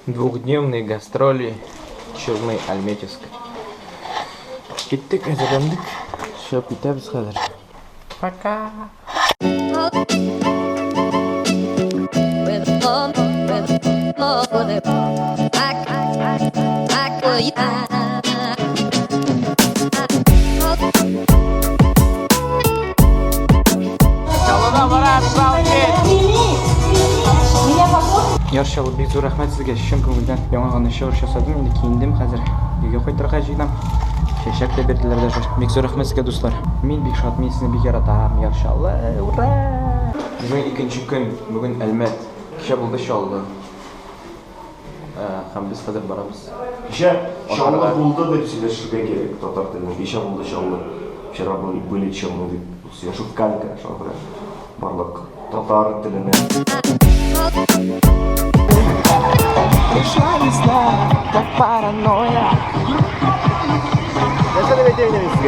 Двухдневные гастроли Черный Альметьевск. Кеттік, әзірлендік. Шоп етеміз қазір. Пока. Яршалы бик зур рахмет сезгә. Шын күңелдән яңа гына шоу ясадым. Инде киендем хәзер. Өйгә кайтырга җыенам. Чәчәк тә бирделәр даже. Бик зур рахмет сезгә, дуслар. Мин бик шат, мин сезне бик яратам. Яршалы. Ура! Безнең икенче көн бүген Әлмәт. Кичә булды шалды. Һәм без хәзер барабыз. Кичә шалды булды дип сөйләшергә кирәк татар телендә. Кичә булды шалды. Вчера были шалды дип сөйләшү калька шалды. Барлык татар теленә.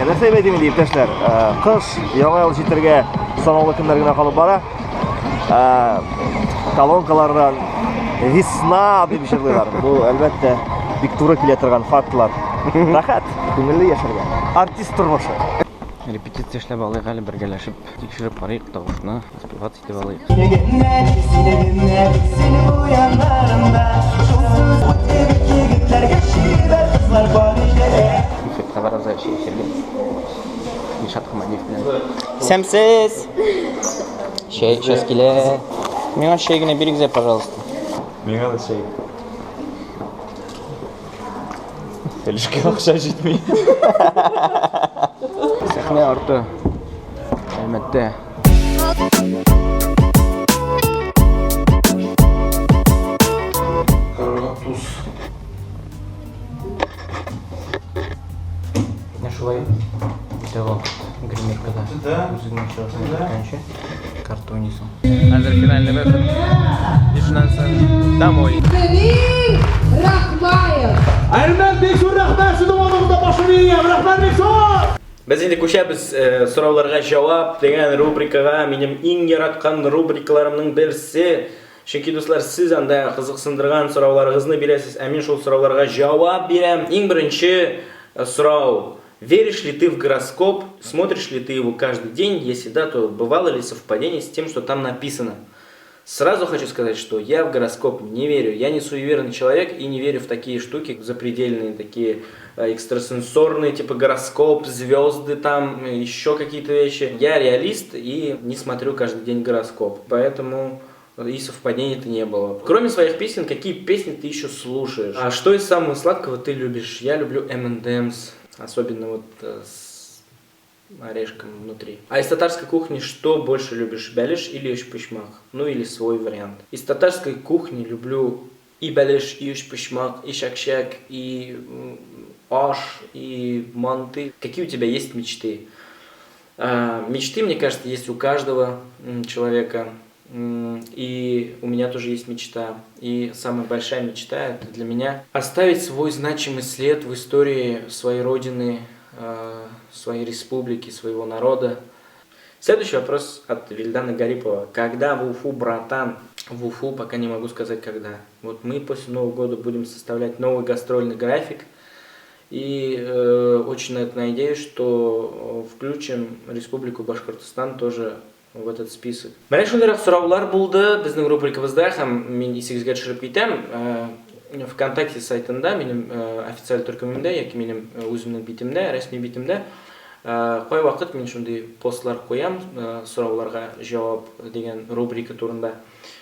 Нәрсә әйтәм инде иптәшләр. Кыш яңа ел җитәргә санаулы көннәр генә калып бара. Колонкалардан весна дип җырлыйлар. Бу әлбәттә бик туры килә торган фактлар. Рәхәт, күңелле яшәргә. Артист тормышы. Репетиция эшләп алыйк әле бергәләшеп. Тикшереп карыйк тавышны, спевать итеп алыйк. Сәмсез. Чәй, сейчас килә. Миңа чәй генә бирегез, пожалуйста. Миңа да чәй. Фелишкә акча җитми. Сәхнә арты. Әлмәттә. Туз. Менә шулай итә вакыт гримеркада. Үзеңнең чыгышын көткәнче карта уйныйсың. Хәзер финальный выход. И шуннан соң домой. Әрмән бик зур рәхмәт сезнең алдыгызда башын иям. Рәхмәт бик зур. Без инде күчәбез сорауларга җавап дигән рубрикага. Минем иң яраткан рубрикаларымның берсе. Чөнки дуслар, сез анда кызыксындырган сорауларыгызны бирәсез, ә мин шул сорауларга җавап бирәм. Иң беренче сорау. Веришь ли ты в гороскоп? Смотришь ли ты его каждый день? Если да, то бывало ли совпадение с тем, что там написано? Сразу хочу сказать, что я в гороскоп не верю. Я не суеверный человек и не верю в такие штуки запредельные, такие экстрасенсорные, типа гороскоп, звезды там, еще какие-то вещи. Я реалист и не смотрю каждый день гороскоп, поэтому и совпадений-то не было. Кроме своих песен, какие песни ты еще слушаешь? А что из самого сладкого ты любишь? Я люблю M&M's, особенно вот с орешком внутри. А из татарской кухни что больше любишь? Бәлеш или ушпышмак? Ну или свой вариант. Из татарской кухни люблю и бәлеш, и ушпышмак, и шакшак, и аш, и манты. Какие у тебя есть мечты? Мечты, мне кажется, есть у каждого человека. И у меня тоже есть мечта. И самая большая мечта — это для меня оставить свой значимый след в истории своей родины, своей республики, своего народа. Следующий вопрос от Вильдана Гарипова. Когда в Уфу, братан? В Уфу пока не могу сказать когда. Вот мы после Нового года будем составлять новый гастрольный график. И очень на это надеюсь, что включим Республику Башкортостан тоже в этот список. Менә шундыйрак сораулар булды безнең рубрикабызда, һәм мин исегезгә төшереп китәм. ВКонтакте сайтында, минем официаль төркемемдә, яки минем үземнең битемдә, рәсми битемдә кай вакыт мин шундый постлар куям, сорауларга җавап дигән рубрика турында.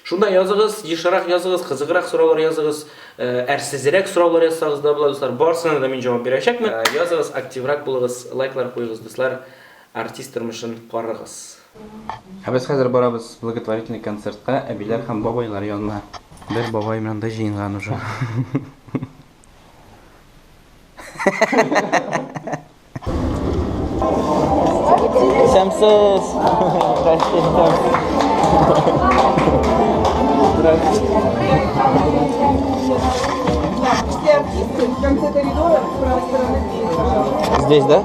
Шунда языгыз, ешарак языгыз, кызыграк сораулар языгыз, әрсезрәк сораулар язсагыз да була, дуслар. Барысына да мин җавап бирәчәкмен. Языгыз, активрак булыгыз, лайклар куегыз, дуслар. Артист тормышын карагыз. Без хәзер барабыз благотворительный концертка, әбиләр һәм бабайлар янына. Бер бабай менән дә җыенган уже. Сәмсез. В конце коридора, с правой стороны двери, пожалуйста. Здесь, да?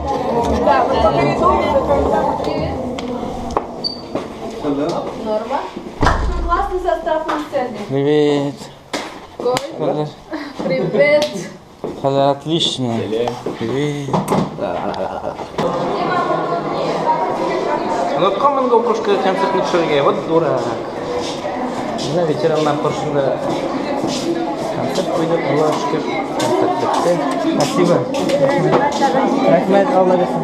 Да, вот по коридору до конца. Норма. Классный состав на сцене. Привет. Привет. Отлично. Привет. Ну, коммен GoPro-шка концертный шерге, вот дурак. Мына ветеранlar қоршында концерт қойдық, Аллаға шүкір, концерт бітті. Спасибо. Рахмет, Алла берсін.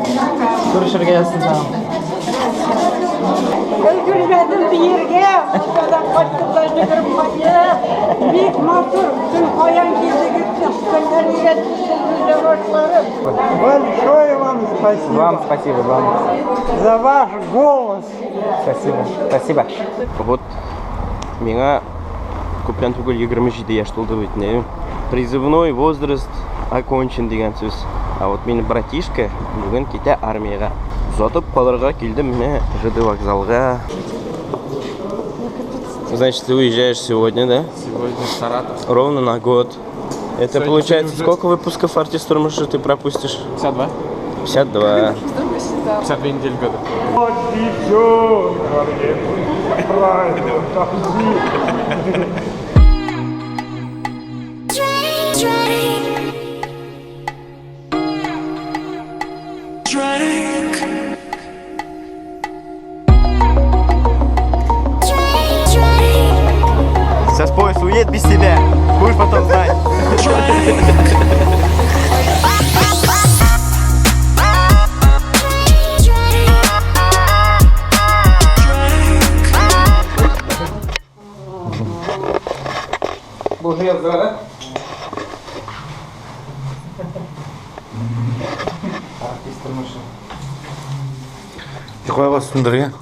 Көрішерге жазсын саған. Үлгірмедім bir yerге, одан қайтқыздай кіріп қойып, бек матур, күн қоян кезеге түскен Большое вам спасибо. Вам спасибо, вам. За ваш голос. Спасибо. Спасибо. Вот миңа көптен түгел 27 яш толды бетіне. Призывной возраст окончен деген сөз. А вот менің братишка бүгін кете армияға. Ұзатып қаларға келдім міне ЖД вокзалға. Значит, ты уезжаешь сегодня, да? Сегодня в Саратов. Ровно на год. Это получается, сколько выпусков артистурмыша ты пропустишь? 52. 52. 52 недели года. Сейчас поезд уедет без тебя. Будешь потом знать. Бұл жиязда, да? Қоя басымдыр,